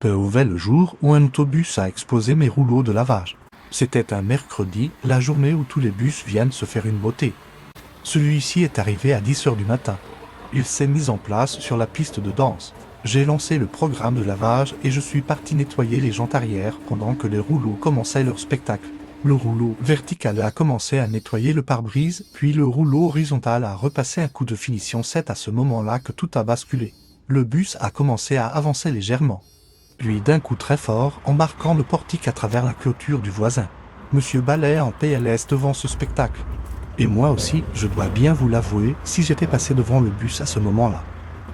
Peu ouvert le jour où un autobus a explosé mes rouleaux de lavage. C'était un mercredi, la journée où tous les bus viennent se faire une beauté. Celui-ci est arrivé à 10 h du matin. Il s'est mis en place sur la piste de danse. J'ai lancé le programme de lavage et je suis parti nettoyer les jantes arrière pendant que les rouleaux commençaient leur spectacle. Le rouleau vertical a commencé à nettoyer le pare-brise, puis le rouleau horizontal a repassé un coup de finition. C'est à ce moment-là que tout a basculé. Le bus a commencé à avancer légèrement. Puis d'un coup très fort, en marquant le portique à travers la clôture du voisin. Monsieur Ballet en PLS devant ce spectacle. Et moi aussi, je dois bien vous l'avouer, si j'étais passé devant le bus à ce moment-là.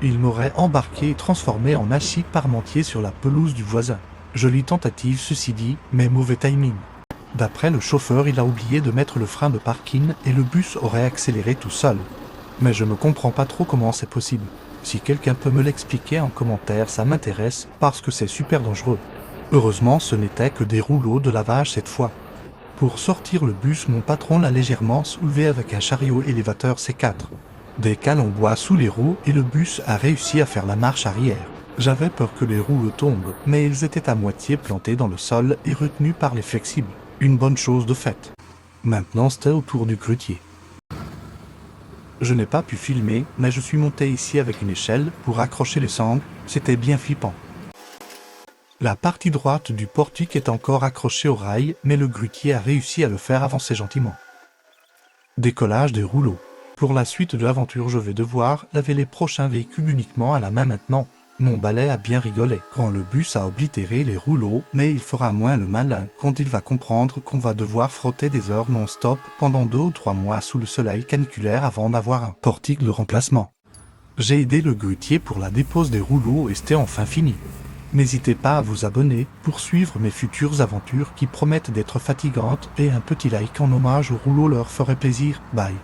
Il m'aurait embarqué et transformé en hachis parmentier sur la pelouse du voisin. Jolie tentative ceci dit, mais mauvais timing. D'après le chauffeur, il a oublié de mettre le frein de parking et le bus aurait accéléré tout seul. Mais je ne comprends pas trop comment c'est possible. Si quelqu'un peut me l'expliquer en commentaire, ça m'intéresse parce que c'est super dangereux. Heureusement, ce n'était que des rouleaux de lavage cette fois. Pour sortir le bus, mon patron l'a légèrement soulevé avec un chariot élévateur C4. Des cales en bois sous les roues et le bus a réussi à faire la marche arrière. J'avais peur que les rouleaux tombent, mais ils étaient à moitié plantés dans le sol et retenus par les flexibles. Une bonne chose de faite. Maintenant, c'était au tour du grutier. Je n'ai pas pu filmer, mais je suis monté ici avec une échelle pour accrocher les sangles, c'était bien flippant. La partie droite du portique est encore accrochée au rail, mais le grutier a réussi à le faire avancer gentiment. Décollage des rouleaux. Pour la suite de l'aventure, je vais devoir laver les prochains véhicules uniquement à la main maintenant. Mon balai a bien rigolé quand le bus a oblitéré les rouleaux, mais il fera moins le malin quand il va comprendre qu'on va devoir frotter des heures non-stop pendant 2 ou 3 mois sous le soleil caniculaire avant d'avoir un portique de remplacement. J'ai aidé le grutier pour la dépose des rouleaux et c'était enfin fini. N'hésitez pas à vous abonner pour suivre mes futures aventures qui promettent d'être fatigantes et un petit like en hommage aux rouleaux leur ferait plaisir. Bye.